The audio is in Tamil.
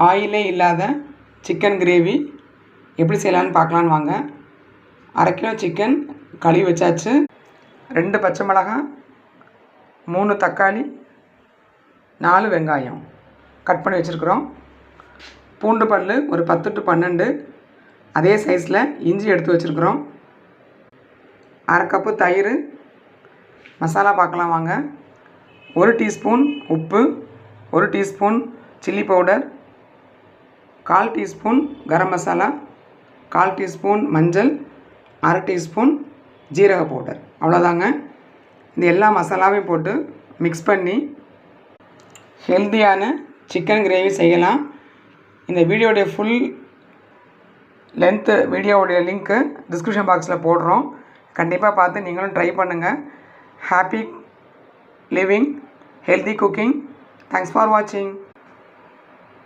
ஆயிலே இல்லாத சிக்கன் கிரேவி எப்படி செய்யலான்னு பார்க்கலான்னு வாங்க. 1/2 கிலோ சிக்கன் கழுவி வச்சாச்சு. 2 பச்சை மிளகாய், 3 தக்காளி, 4 வெங்காயம் கட் பண்ணி வச்சுருக்குறோம். பூண்டு பல் ஒரு 10 to 12 அதே சைஸில் இஞ்சி எடுத்து வச்சுருக்குறோம். 1/2 கப்பு தயிர். மசாலா பார்க்கலாம் வாங்க. 1 டீஸ்பூன் உப்பு, 1 teaspoon chilli powder, 1/4 teaspoon garam masala, 1/4 teaspoon மஞ்சள், 1/2 டீஸ்பூன் ஜீரக பவுடர். அவ்வளோதாங்க. இந்த எல்லா மசாலாவையும் போட்டு மிக்ஸ் பண்ணி ஹெல்த்தியான சிக்கன் கிரேவி செய்யலாம். இந்த வீடியோடைய ஃபுல் லென்த்து வீடியோவுடைய லிங்க்கு டிஸ்கிரிப்ஷன் பாக்ஸில் போடுறோம். கண்டிப்பாக பார்த்து நீங்களும் ட்ரை பண்ணுங்கள். Happy living, healthy cooking. Thanks for வாட்சிங்.